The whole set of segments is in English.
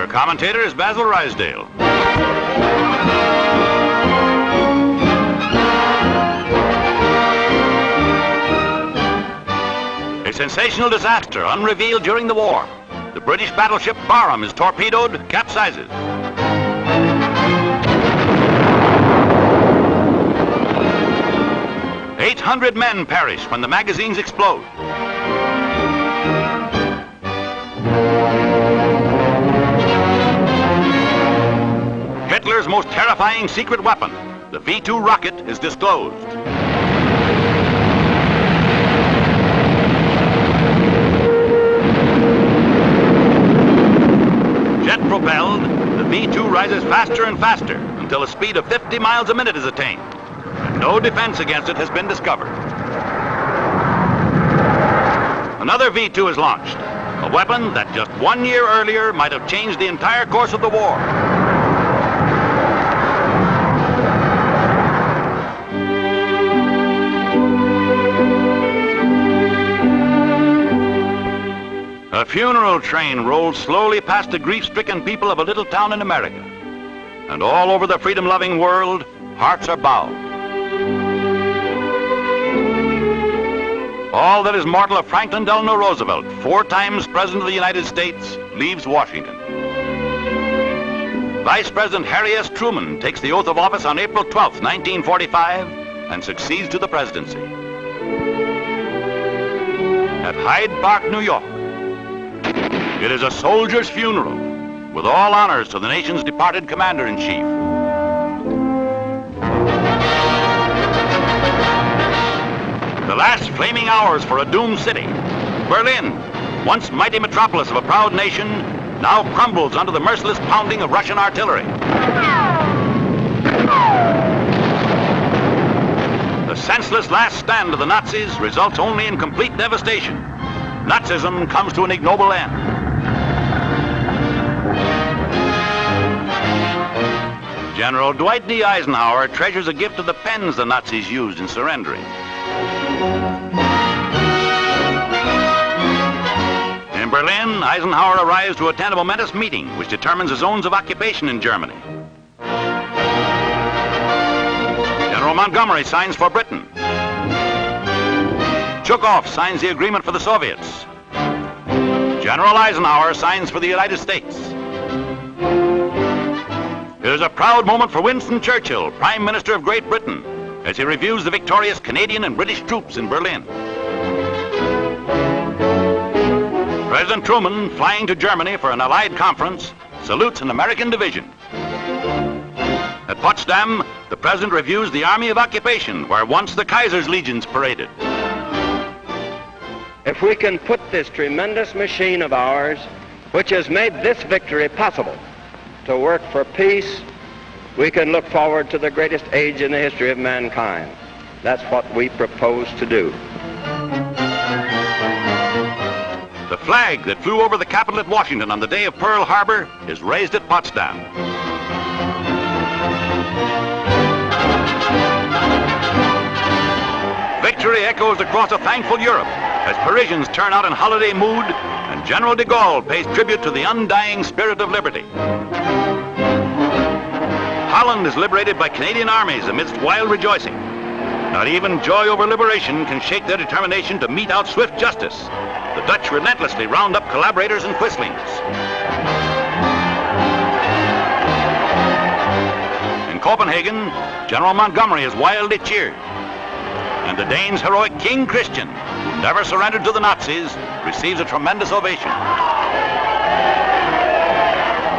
commentator is Basil Rysdale. A sensational disaster unrevealed during the war. The British battleship Barham is torpedoed, capsizes. "800 men perish when the magazines explode. Hitler's most terrifying secret weapon, the V-2 rocket, is disclosed. Jet-propelled, the V-2 rises faster and faster until a speed of 50 miles a minute is attained. No defense against it has been discovered. Another V-2 is launched, a weapon that just 1 year earlier might have changed the entire course of the war. A funeral train rolled slowly past the grief-stricken people of a little town in America. And all over the freedom-loving world, hearts are bowed. All that is mortal of Franklin Delano Roosevelt, 4 times President of the United States, leaves Washington. Vice President Harry S. Truman takes the oath of office on April 12, 1945, and succeeds to the presidency. At Hyde Park, New York, it is a soldier's funeral, with all honors to the nation's departed commander-in-chief. The last flaming hours for a doomed city. Berlin, once mighty metropolis of a proud nation, now crumbles under the merciless pounding of Russian artillery. The senseless last stand of the Nazis results only in complete devastation. Nazism comes to an ignoble end. General Dwight D. Eisenhower treasures a gift of the pens the Nazis used in surrendering. In Berlin, Eisenhower arrives to attend a momentous meeting which determines the zones of occupation in Germany. General Montgomery signs for Britain. Zhukov signs the agreement for the Soviets. General Eisenhower signs for the United States. It is a proud moment for Winston Churchill, Prime Minister of Great Britain, as he reviews the victorious Canadian and British troops in Berlin. President Truman, flying to Germany for an Allied conference, salutes an American division. At Potsdam, the President reviews the Army of Occupation, where once the Kaiser's legions paraded. If we can put this tremendous machine of ours, which has made this victory possible, to work for peace, we can look forward to the greatest age in the history of mankind. That's what we propose to do. The flag that flew over the Capitol at Washington on the day of Pearl Harbor is raised at Potsdam. Victory echoes across a thankful Europe as Parisians turn out in holiday mood and General de Gaulle pays tribute to the undying spirit of liberty. Holland is liberated by Canadian armies amidst wild rejoicing. Not even joy over liberation can shake their determination to mete out swift justice. The Dutch relentlessly round up collaborators and quislings. In Copenhagen, General Montgomery is wildly cheered. And the Danes' heroic King Christian, who never surrendered to the Nazis, receives a tremendous ovation.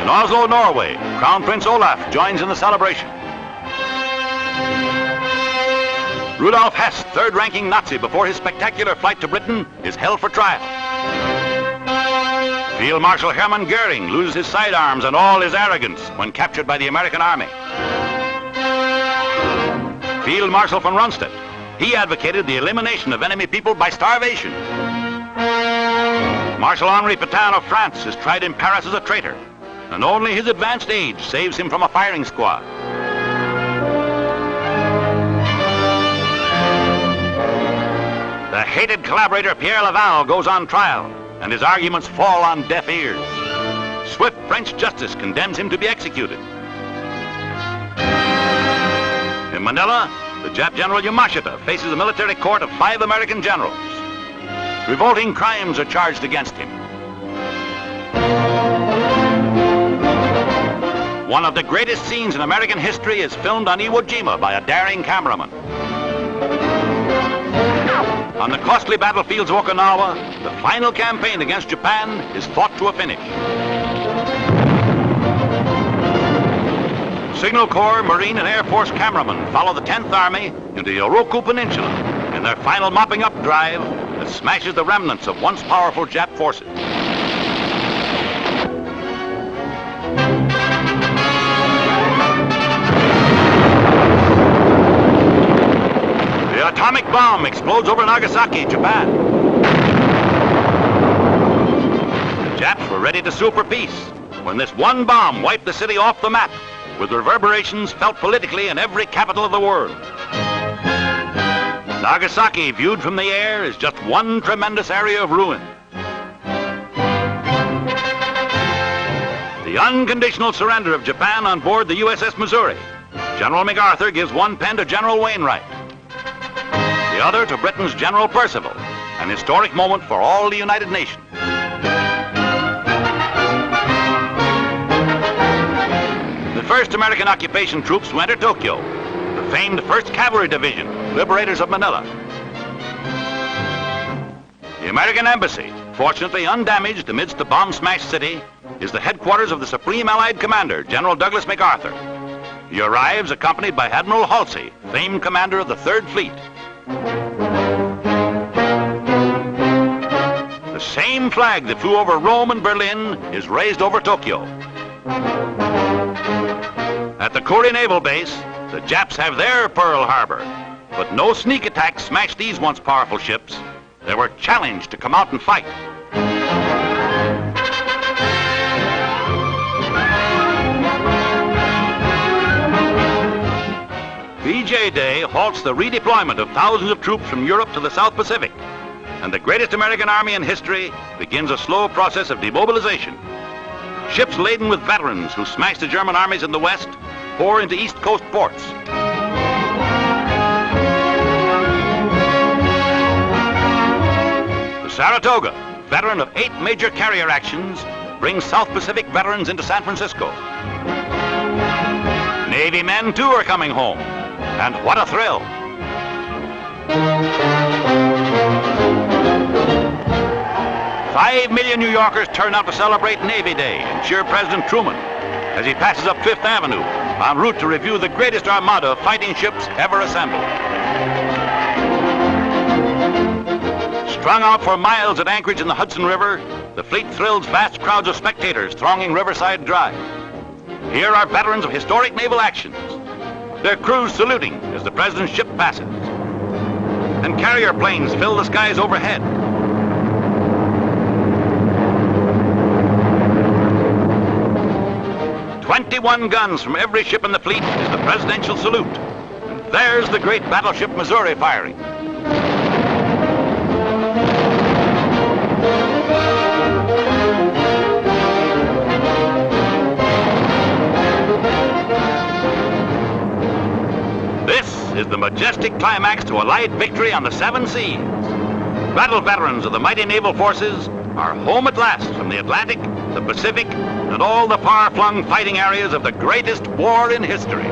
In Oslo, Norway, Crown Prince Olaf joins in the celebration. Rudolf Hess, third-ranking Nazi before his spectacular flight to Britain, is held for trial. Field Marshal Hermann Goering loses his sidearms and all his arrogance when captured by the American Army. Field Marshal von Rundstedt, he advocated the elimination of enemy people by starvation. Marshal Henri Pétain of France is tried in Paris as a traitor, and only his advanced age saves him from a firing squad. The hated collaborator Pierre Laval goes on trial, and his arguments fall on deaf ears. Swift French justice condemns him to be executed. In Manila, the Jap General Yamashita faces a military court of 5 American generals. Revolting crimes are charged against him. One of the greatest scenes in American history is filmed on Iwo Jima by a daring cameraman. On the costly battlefields of Okinawa, the final campaign against Japan is fought to a finish. Signal Corps, Marine, and Air Force cameramen follow the 10th Army into the Oroku Peninsula in their final mopping-up drive that smashes the remnants of once powerful Jap forces. The atomic bomb explodes over Nagasaki, Japan. The Japs were ready to sue for peace when this one bomb wiped the city off the map, with reverberations felt politically in every capital of the world. Nagasaki, viewed from the air, is just one tremendous area of ruin. The unconditional surrender of Japan on board the USS Missouri. General MacArthur gives one pen to General Wainwright, the other to Britain's General Percival, an historic moment for all the United Nations. The first American occupation troops to enter Tokyo, the famed 1st Cavalry Division, liberators of Manila. The American Embassy, fortunately undamaged amidst the bomb-smashed city, is the headquarters of the Supreme Allied Commander, General Douglas MacArthur. He arrives accompanied by Admiral Halsey, famed commander of the 3rd Fleet. The same flag that flew over Rome and Berlin is raised over Tokyo. At the Korea Naval Base, the Japs have their Pearl Harbor, but no sneak attacks smashed these once powerful ships. They were challenged to come out and fight. VJ Day halts the redeployment of thousands of troops from Europe to the South Pacific, and the greatest American army in history begins a slow process of demobilization. Ships laden with veterans who smashed the German armies in the West pour into East Coast ports. The Saratoga, veteran of 8 major carrier actions, brings South Pacific veterans into San Francisco. Navy men, too, are coming home. And what a thrill! "5 million New Yorkers turn out to celebrate Navy Day and cheer President Truman as he passes up 5th Avenue en route to review the greatest armada of fighting ships ever assembled. Strung out for miles at anchorage in the Hudson River, the fleet thrills vast crowds of spectators thronging Riverside Drive. Here are veterans of historic naval actions, their crews saluting as the President's ship passes. And carrier planes fill the skies overhead. "21 guns from every ship in the fleet is the presidential salute. And there's the great battleship Missouri firing. This is the majestic climax to Allied victory on the 7 seas. Battle veterans of the mighty naval forces are home at last from the Atlantic, the Pacific, and all the far-flung fighting areas of the greatest war in history.